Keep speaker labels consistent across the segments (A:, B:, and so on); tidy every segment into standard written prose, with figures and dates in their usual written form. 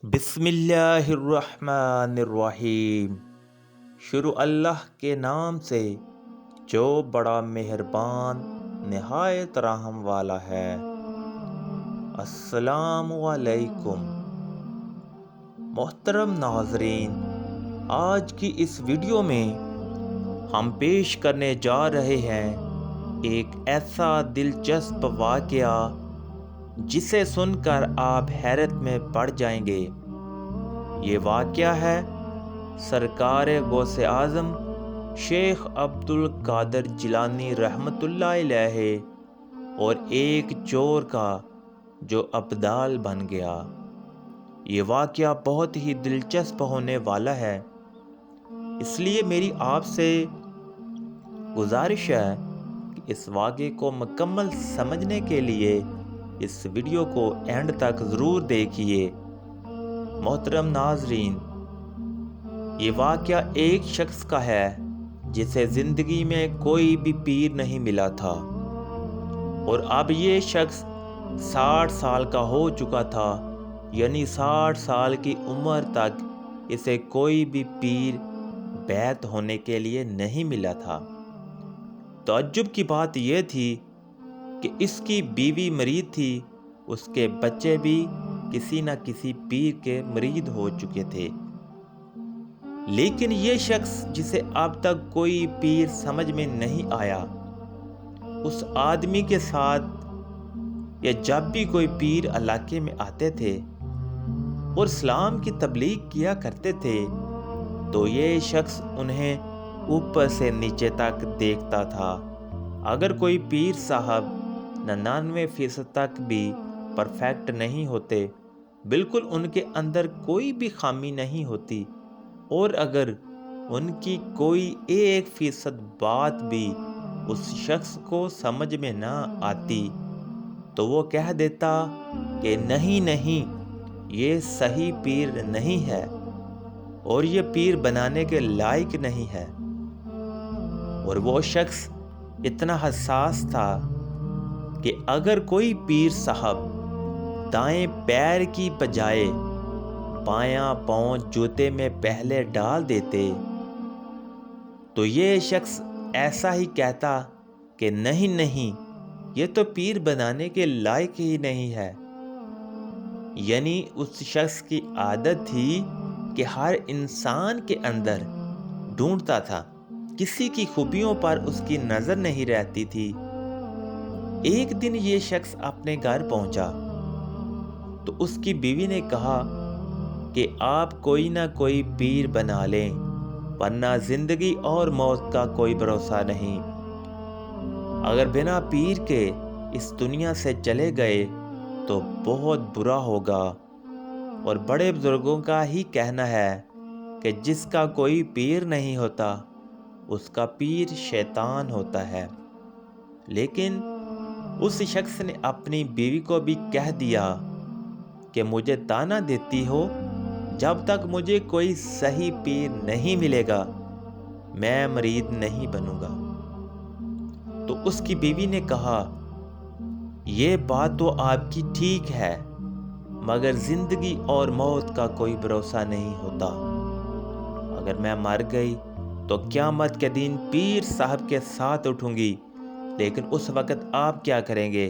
A: بسم اللہ الرحمن الرحیم۔ شروع اللہ کے نام سے جو بڑا مہربان نہایت رحم والا ہے۔ السلام علیکم محترم ناظرین، آج کی اس ویڈیو میں ہم پیش کرنے جا رہے ہیں ایک ایسا دلچسپ واقعہ جسے سن کر آپ حیرت میں پڑ جائیں گے۔ یہ واقعہ ہے سرکار غوث اعظم شیخ عبد القادر جیلانی رحمۃ اللہ علیہ اور ایک چور کا جو ابدال بن گیا۔ یہ واقعہ بہت ہی دلچسپ ہونے والا ہے، اس لیے میری آپ سے گزارش ہے کہ اس واقعے کو مکمل سمجھنے کے لیے اس ویڈیو کو اینڈ تک ضرور دیکھیے۔ محترم ناظرین، یہ واقعہ ایک شخص کا ہے جسے زندگی میں کوئی بھی پیر نہیں ملا تھا، اور اب یہ شخص 60 سال کا ہو چکا تھا، یعنی 60 سال کی عمر تک اسے کوئی بھی پیر بیعت ہونے کے لیے نہیں ملا تھا۔ تعجب کی بات یہ تھی کہ اس کی بیوی مرید تھی، اس کے بچے بھی کسی نہ کسی پیر کے مرید ہو چکے تھے، لیکن یہ شخص جسے اب تک کوئی پیر سمجھ میں نہیں آیا، اس آدمی کے ساتھ یا جب بھی کوئی پیر علاقے میں آتے تھے اور اسلام کی تبلیغ کیا کرتے تھے تو یہ شخص انہیں اوپر سے نیچے تک دیکھتا تھا۔ اگر کوئی پیر صاحب 99% تک بھی پرفیکٹ نہیں ہوتے، بالکل ان کے اندر کوئی بھی خامی نہیں ہوتی، اور اگر ان کی کوئی 1% بات بھی اس شخص کو سمجھ میں نہ آتی تو وہ کہہ دیتا کہ نہیں، یہ صحیح پیر نہیں ہے اور یہ پیر بنانے کے لائق نہیں ہے۔ اور وہ شخص اتنا حساس تھا کہ اگر کوئی پیر صاحب دائیں پیر کی بجائے بایاں پاؤں جوتے میں پہلے ڈال دیتے تو یہ شخص ایسا ہی کہتا کہ نہیں، یہ تو پیر بنانے کے لائق ہی نہیں ہے۔ یعنی اس شخص کی عادت تھی کہ ہر انسان کے اندر ڈھونڈتا تھا، کسی کی خوبیوں پر اس کی نظر نہیں رہتی تھی۔ ایک دن یہ شخص اپنے گھر پہنچا تو اس کی بیوی نے کہا کہ آپ کوئی نہ کوئی پیر بنا لیں، ورنہ زندگی اور موت کا کوئی بھروسہ نہیں۔ اگر بنا پیر کے اس دنیا سے چلے گئے تو بہت برا ہوگا، اور بڑے بزرگوں کا ہی کہنا ہے کہ جس کا کوئی پیر نہیں ہوتا اس کا پیر شیطان ہوتا ہے۔ لیکن اس شخص نے اپنی بیوی کو بھی کہہ دیا کہ مجھے طعنہ دیتی ہو، جب تک مجھے کوئی صحیح پیر نہیں ملے گا میں مرید نہیں بنوں گا۔ تو اس کی بیوی نے کہا، یہ بات تو آپ کی ٹھیک ہے، مگر زندگی اور موت کا کوئی بھروسہ نہیں ہوتا۔ اگر میں مر گئی تو قیامت کے دن پیر صاحب کے ساتھ اٹھوں گی، لیکن اس وقت آپ کیا کریں گے؟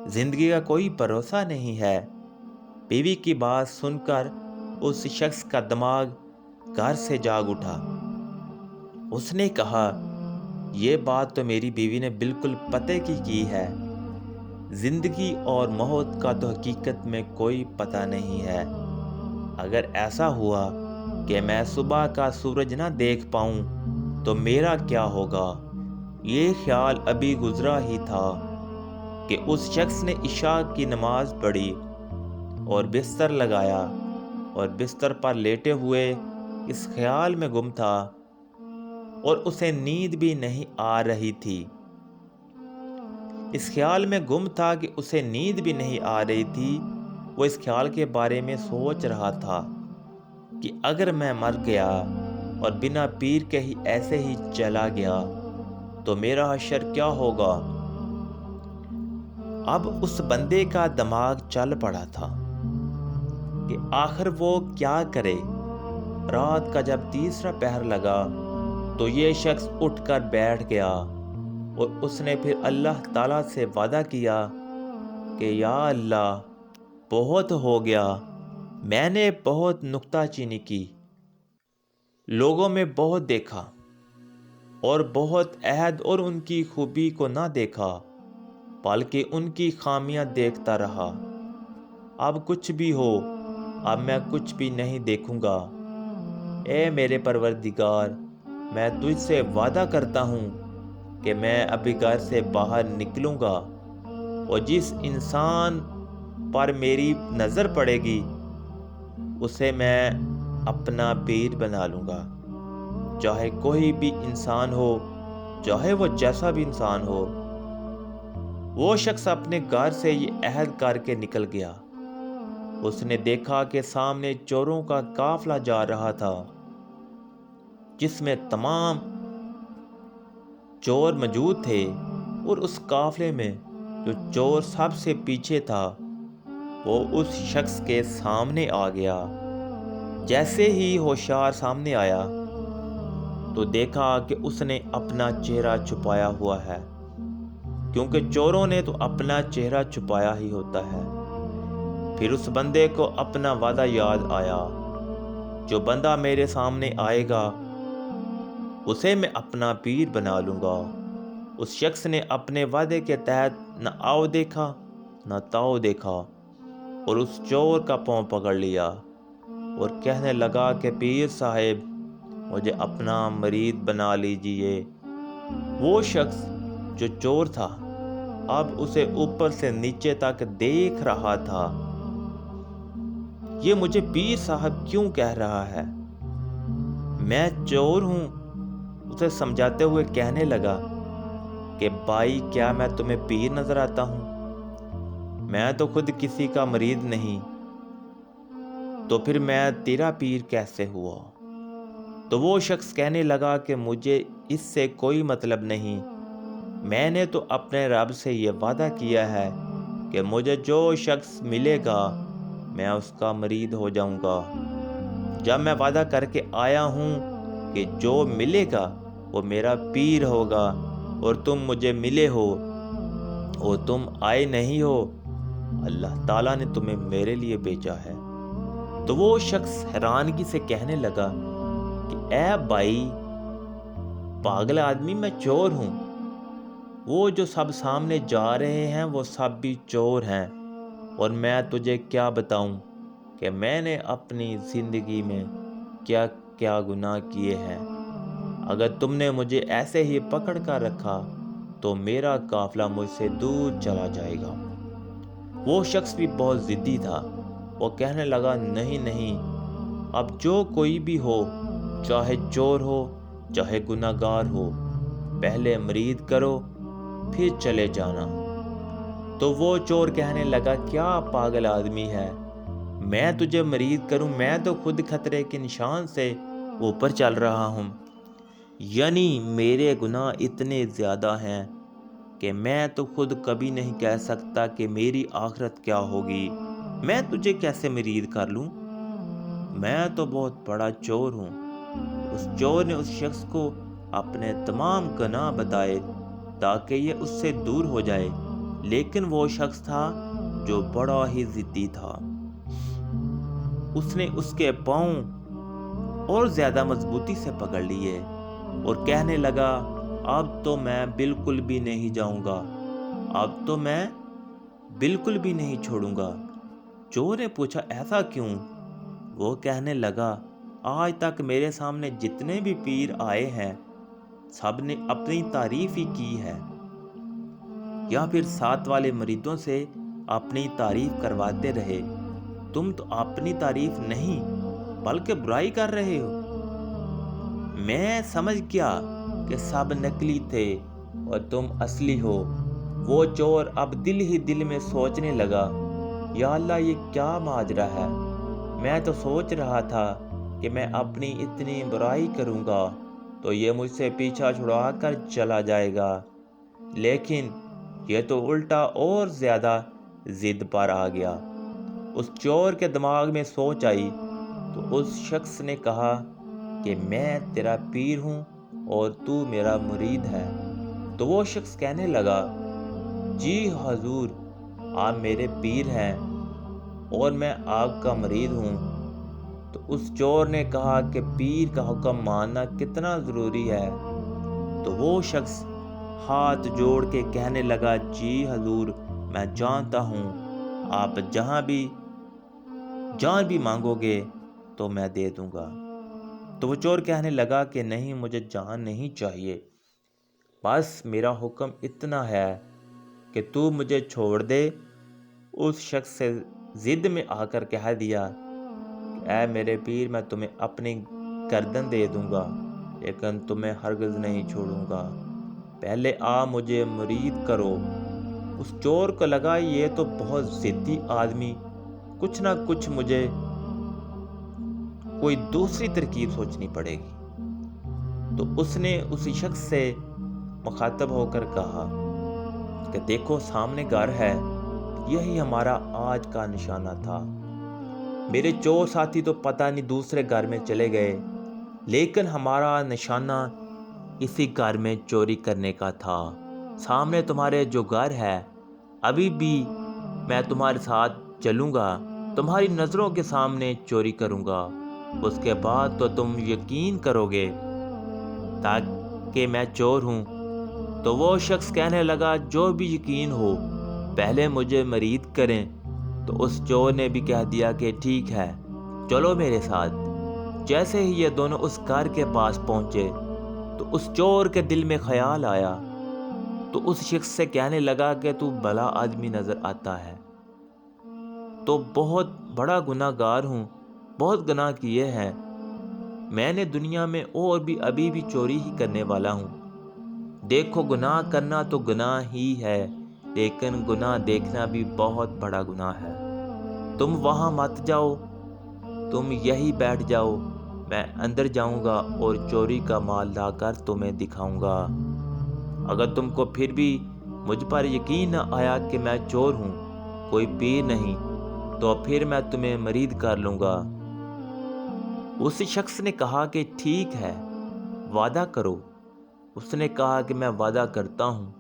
A: زندگی کا کوئی بھروسہ نہیں ہے۔ بیوی کی بات سن کر اس شخص کا دماغ گھر سے جاگ اٹھا۔ اس نے کہا، یہ بات تو میری بیوی نے بالکل پتے کی ہے۔ زندگی اور موت کا تو حقیقت میں کوئی پتہ نہیں ہے۔ اگر ایسا ہوا کہ میں صبح کا سورج نہ دیکھ پاؤں تو میرا کیا ہوگا؟ یہ خیال ابھی گزرا ہی تھا کہ اس شخص نے عشاء کی نماز پڑھی اور بستر لگایا، اور بستر پر لیٹے ہوئے اس خیال میں گم تھا، اور اسے نیند بھی نہیں آ رہی تھی۔ اس خیال میں گم تھا کہ اسے نیند بھی نہیں آ رہی تھی۔ وہ اس خیال کے بارے میں سوچ رہا تھا کہ اگر میں مر گیا اور بنا پیر کے ہی ایسے ہی چلا گیا تو میرا حشر کیا ہوگا؟ اب اس بندے کا دماغ چل پڑا تھا۔ کہ آخر وہ کیا کرے۔ رات کا جب تیسرا پہر لگا تو یہ شخص اٹھ کر بیٹھ گیا اور اس نے پھر اللہ تعالیٰ سے وعدہ کیا کہ یا اللہ، بہت ہو گیا، میں نے بہت نکتہ چینی کی، لوگوں میں بہت دیکھا اور بہت عہد اور ان کی خوبی کو نہ دیکھا بلکہ ان کی خامیاں دیکھتا رہا۔ اب کچھ بھی ہو، اب میں کچھ بھی نہیں دیکھوں گا۔ اے میرے پروردگار، میں تجھ سے وعدہ کرتا ہوں کہ میں ابھی گھر سے باہر نکلوں گا اور جس انسان پر میری نظر پڑے گی اسے میں اپنا پیر بنا لوں گا، چاہے کوئی بھی انسان ہو، چاہے وہ جیسا بھی انسان ہو۔ وہ شخص اپنے گھر سے یہ عہد کر کے نکل گیا۔ اس نے دیکھا کہ سامنے چوروں کا قافلہ جا رہا تھا، جس میں تمام چور موجود تھے، اور اس قافلے میں جو چور سب سے پیچھے تھا وہ اس شخص کے سامنے آ گیا۔ جیسے ہی ہوشیار سامنے آیا تو دیکھا کہ اس نے اپنا چہرہ چھپایا ہوا ہے، کیونکہ چوروں نے تو اپنا چہرہ چھپایا ہی ہوتا ہے۔ پھر اس بندے کو اپنا وعدہ یاد آیا، جو بندہ میرے سامنے آئے گا اسے میں اپنا پیر بنا لوں گا۔ اس شخص نے اپنے وعدے کے تحت نہ آؤ دیکھا نہ تاؤ دیکھا اور اس چور کا پاؤں پکڑ لیا اور کہنے لگا کہ پیر صاحب، مجھے اپنا مرید بنا لیجئے۔ وہ شخص جو چور تھا اب اسے اوپر سے نیچے تک دیکھ رہا تھا۔ یہ مجھے پیر صاحب کیوں کہہ رہا ہے؟ میں چور ہوں۔ اسے سمجھاتے ہوئے کہنے لگا کہ بھائی، کیا میں تمہیں پیر نظر آتا ہوں؟ میں تو خود کسی کا مرید نہیں، تو پھر میں تیرا پیر کیسے ہوا؟ تو وہ شخص کہنے لگا کہ مجھے اس سے کوئی مطلب نہیں، میں نے تو اپنے رب سے یہ وعدہ کیا ہے کہ مجھے جو شخص ملے گا میں اس کا مرید ہو جاؤں گا۔ جب میں وعدہ کر کے آیا ہوں کہ جو ملے گا وہ میرا پیر ہوگا، اور تم مجھے ملے ہو اور تم آئے نہیں ہو، اللہ تعالیٰ نے تمہیں میرے لیے بھیجا ہے۔ تو وہ شخص حیرانگی سے کہنے لگا کہ اے بھائی، پاگل آدمی، میں چور ہوں۔ وہ جو سب سامنے جا رہے ہیں وہ سب بھی چور ہیں، اور میں تجھے کیا بتاؤں کہ میں نے اپنی زندگی میں کیا کیا گناہ کیے ہیں۔ اگر تم نے مجھے ایسے ہی پکڑ کر رکھا تو میرا قافلہ مجھ سے دور چلا جائے گا۔ وہ شخص بھی بہت ضدی تھا۔ وہ کہنے لگا نہیں نہیں، اب جو کوئی بھی ہو، چاہے چور ہو چاہے گناہ گار ہو، پہلے مرید کرو پھر چلے جانا۔ تو وہ چور کہنے لگا کیا پاگل آدمی ہے، میں تجھے مرید کروں؟ میں تو خود خطرے کے نشان سے اوپر چل رہا ہوں، یعنی میرے گناہ اتنے زیادہ ہیں کہ میں تو خود کبھی نہیں کہہ سکتا کہ میری آخرت کیا ہوگی، میں تجھے کیسے مرید کر لوں؟ میں تو بہت بڑا چور ہوں۔ اس چور نے اس شخص کو اپنے تمام گناہ بتائے تاکہ یہ اس سے دور ہو جائے، لیکن وہ شخص تھا جو بڑا ہی ضدی تھا۔ اس نے اس کے پاؤں اور زیادہ مضبوطی سے پکڑ لیے اور کہنے لگا اب تو میں بالکل بھی نہیں جاؤں گا، اب تو میں بالکل بھی نہیں چھوڑوں گا۔ چور نے پوچھا ایسا کیوں؟ وہ کہنے لگا آج تک میرے سامنے جتنے بھی پیر آئے ہیں سب نے اپنی تعریف ہی کی ہے، یا پھر ساتھ والے مریدوں سے اپنی تعریف کرواتے رہے، تم تو اپنی تعریف نہیں بلکہ برائی کر رہے ہو۔ میں سمجھ گیا کہ سب نکلی تھے اور تم اصلی ہو۔ وہ چور اب دل ہی دل میں سوچنے لگا یا اللہ، یہ کیا ماجرا ہے؟ میں تو سوچ رہا تھا کہ میں اپنی اتنی برائی کروں گا تو یہ مجھ سے پیچھا چھڑا کر چلا جائے گا، لیکن یہ تو الٹا اور زیادہ ضد پر آ گیا۔ اس چور کے دماغ میں سوچ آئی تو اس شخص نے کہا کہ میں تیرا پیر ہوں اور تو میرا مرید ہے۔ تو وہ شخص کہنے لگا، جی حضور، آپ میرے پیر ہیں اور میں آپ کا مرید ہوں۔ تو اس چور نے کہا کہ پیر کا حکم ماننا کتنا ضروری ہے۔ تو وہ شخص ہاتھ جوڑ کے کہنے لگا، جی حضور، میں جانتا ہوں آپ جان بھی مانگو گے تو میں دے دوں گا۔ تو وہ چور کہنے لگا کہ نہیں، مجھے جان نہیں چاہیے، بس میرا حکم اتنا ہے کہ تو مجھے چھوڑ دے۔ اس شخص سے ضد میں آ کر کہہ دیا کہ اے میرے پیر، میں تمہیں اپنی گردن دے دوں گا لیکن تمہیں ہرگز نہیں چھوڑوں گا، پہلے مجھے مرید کرو۔ اس چور کو لگا یہ تو بہت ضدی آدمی، کچھ نہ کچھ مجھے کوئی دوسری ترکیب سوچنی پڑے گی۔ تو اس نے اسی شخص سے مخاطب ہو کر کہا کہ دیکھو سامنے گھر ہے، یہی ہمارا آج کا نشانہ تھا۔ میرے چور ساتھی تو پتہ نہیں دوسرے گھر میں چلے گئے، لیکن ہمارا نشانہ اسی گھر میں چوری کرنے کا تھا۔ سامنے تمہارے جو گھر ہے، ابھی بھی میں تمہارے ساتھ چلوں گا، تمہاری نظروں کے سامنے چوری کروں گا، اس کے بعد تو تم یقین کرو گے تاکہ میں چور ہوں۔ تو وہ شخص کہنے لگا، جو بھی یقین ہو، پہلے مجھے مرید کریں۔ تو اس چور نے بھی کہہ دیا کہ ٹھیک ہے، چلو میرے ساتھ۔ جیسے ہی یہ دونوں اس گھر کے پاس پہنچے تو اس چور کے دل میں خیال آیا، تو اس شخص سے کہنے لگا کہ تو بھلا آدمی نظر آتا ہے، تو بہت بڑا گناہ گار ہوں، بہت گناہ کیے ہیں، میں نے دنیا میں اور بھی ابھی بھی چوری ہی کرنے والا ہوں۔ دیکھو گناہ کرنا تو گناہ ہی ہے، لیکن گناہ دیکھنا بھی بہت بڑا گناہ ہے۔ تم وہاں مت جاؤ، تم یہی بیٹھ جاؤ، میں اندر جاؤں گا اور چوری کا مال لا کر تمہیں دکھاؤں گا۔ اگر تم کو پھر بھی مجھ پر یقین نہ آیا کہ میں چور ہوں، کوئی پیر نہیں، تو پھر میں تمہیں مرید کر لوں گا۔ اس شخص نے کہا کہ ٹھیک ہے، وعدہ کرو۔ اس نے کہا کہ میں وعدہ کرتا ہوں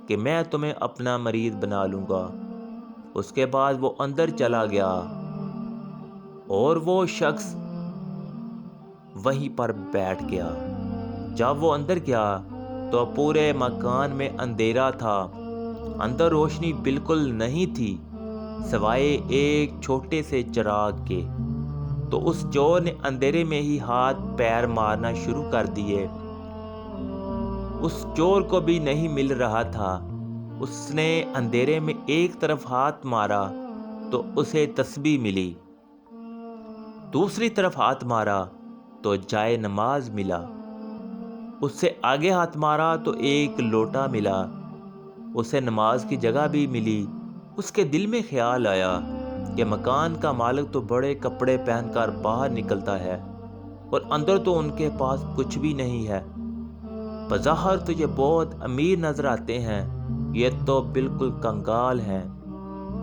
A: کہ میں تمہیں اپنا مرید بنا لوں گا۔ اس کے بعد وہ اندر چلا گیا اور وہ شخص وہیں پر بیٹھ گیا۔ جب وہ اندر گیا تو پورے مکان میں اندھیرا تھا، اندر روشنی بالکل نہیں تھی سوائے ایک چھوٹے سے چراغ کے۔ تو اس چور نے اندھیرے میں ہی ہاتھ پیر مارنا شروع کر دیے۔ اس چور کو بھی نہیں مل رہا تھا، اس نے اندھیرے میں ایک طرف ہاتھ مارا تو اسے تسبیح ملی، دوسری طرف ہاتھ مارا تو جائے نماز ملا، اس سے آگے ہاتھ مارا تو ایک لوٹا ملا، اسے نماز کی جگہ بھی ملی۔ اس کے دل میں خیال آیا کہ مکان کا مالک تو بڑے کپڑے پہن کر باہر نکلتا ہے اور اندر تو ان کے پاس کچھ بھی نہیں ہے، بظاہر تو یہ بہت امیر نظر آتے ہیں، یہ تو بالکل کنگال ہیں،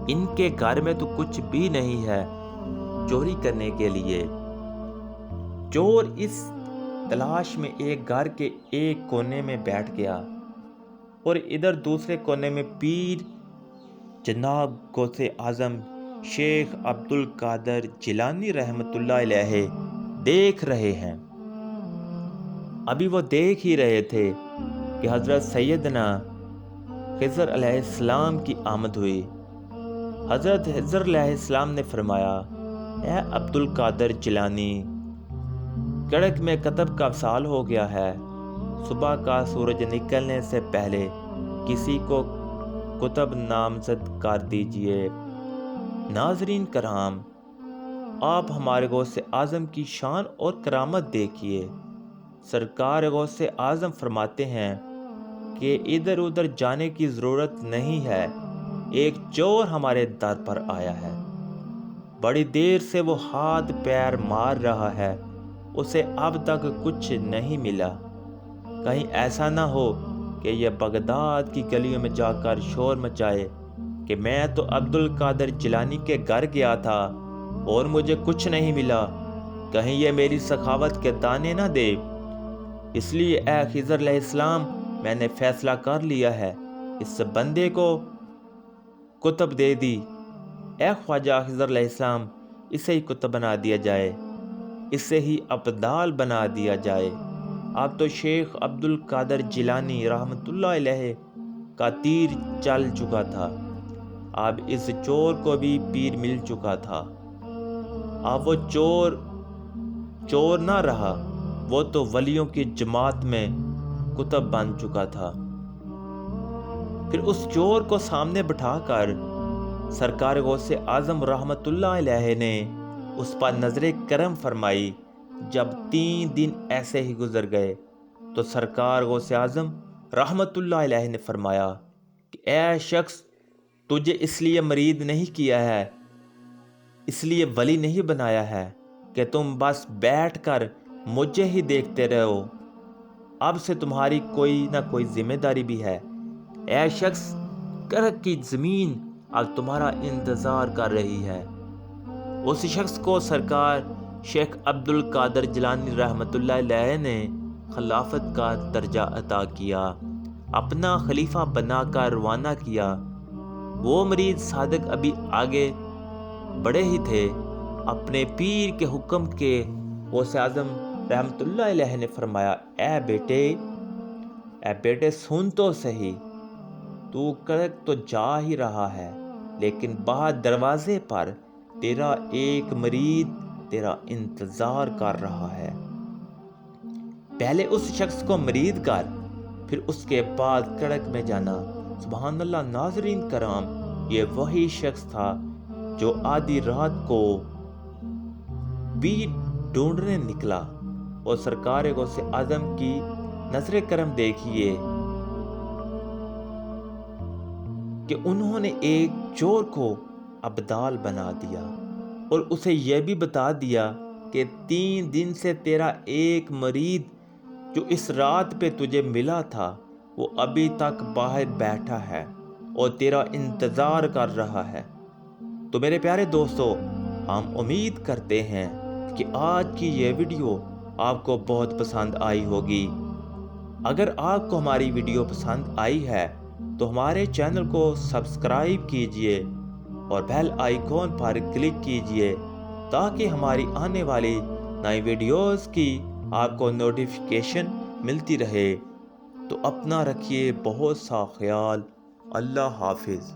A: ان کے گھر میں تو کچھ بھی نہیں ہے چوری کرنے کے لیے۔ چور اس تلاش میں ایک گھر کے ایک کونے میں بیٹھ گیا اور ادھر دوسرے کونے میں پیر جناب غوث اعظم شیخ عبد القادر جیلانی رحمۃ اللہ علیہ دیکھ رہے ہیں۔ ابھی وہ دیکھ ہی رہے تھے کہ حضرت سیدنا خضر علیہ السلام کی آمد ہوئی۔ حضرت خضر علیہ السلام نے فرمایا، اے عبد القادر جیلانی، کڑک میں کتب کا وصال ہو گیا ہے، صبح کا سورج نکلنے سے پہلے کسی کو کتب نامزد کر دیجئے۔ ناظرین کرام، آپ ہمارے غوث اعظم کی شان اور کرامت دیکھیے۔ سرکار غوث اعظم فرماتے ہیں کہ ادھر ادھر جانے کی ضرورت نہیں ہے، ایک چور ہمارے در پر آیا ہے، بڑی دیر سے وہ ہاتھ پیر مار رہا ہے، اسے اب تک کچھ نہیں ملا، کہیں ایسا نہ ہو کہ یہ بغداد کی گلیوں میں جا کر شور مچائے کہ میں تو عبد القادر جیلانی کے گھر گیا تھا اور مجھے کچھ نہیں ملا، کہیں یہ میری سخاوت کے دانے نہ دے۔ اس لیے اے خضر علیہ السلام، میں نے فیصلہ کر لیا ہے، اس بندے کو کتب دے دی۔ اے خواجہ خضر علیہ السلام، اسے ہی کتب بنا دیا جائے، اسے ہی ابدال بنا دیا جائے۔ اب تو شیخ عبد القادر جیلانی رحمۃ اللہ علیہ کا تیر چل چکا تھا، اب اس چور کو بھی پیر مل چکا تھا۔ اب وہ چور نہ رہا، وہ تو ولیوں کی جماعت میں کتب بن چکا تھا۔ پھر اس چور کو سامنے بٹھا کر سرکار غوث اعظم رحمۃ اللہ علیہ نے اس پر نظر کرم فرمائی۔ جب 3 دن ایسے ہی گزر گئے تو سرکار غوث اعظم رحمۃ اللہ علیہ نے فرمایا کہ اے شخص، تجھے اس لیے مرید نہیں کیا ہے، اس لیے ولی نہیں بنایا ہے کہ تم بس بیٹھ کر مجھے ہی دیکھتے رہو، اب سے تمہاری کوئی نہ کوئی ذمہ داری بھی ہے۔ اے شخص، کرک کی زمین اب تمہارا انتظار کر رہی ہے۔ اس شخص کو سرکار شیخ عبد القادر جیلانی رحمۃ اللہ علیہ نے خلافت کا درجہ عطا کیا، اپنا خلیفہ بنا کر روانہ کیا۔ وہ مرید صادق ابھی آگے بڑے ہی تھے۔ اپنے پیر کے حکم کے غوث اعظم رحمۃ اللہ علیہ نے فرمایا، اے بیٹے سن تو صحیح، تو کرک تو جا ہی رہا ہے، لیکن باہر دروازے پر تیرا ایک مرید تیرا انتظار کر رہا ہے۔ پہلے اس شخص کو مرید کر، پھر اس کے بعد کڑک میں جانا۔ سبحان اللہ۔ ناظرین کرام، یہ وہی شخص تھا جو آدھی رات کو پیر ڈھونڈنے نکلا، اور سرکار غوث اعظم کی نظر کرم دیکھیے کہ انہوں نے ایک چور کو ابدال بنا دیا اور اسے یہ بھی بتا دیا کہ 3 دن سے تیرا ایک مرید جو اس رات پہ تجھے ملا تھا وہ ابھی تک باہر بیٹھا ہے اور تیرا انتظار کر رہا ہے۔ تو میرے پیارے دوستو، ہم امید کرتے ہیں کہ آج کی یہ ویڈیو آپ کو بہت پسند آئی ہوگی۔ اگر آپ کو ہماری ویڈیو پسند آئی ہے تو ہمارے چینل کو سبسکرائب کیجئے اور بیل آئیکن پر کلک کیجئے تاکہ ہماری آنے والی نئی ویڈیوز کی آپ کو نوٹیفیکیشن ملتی رہے۔ تو اپنا رکھیے بہت سا خیال۔ اللہ حافظ۔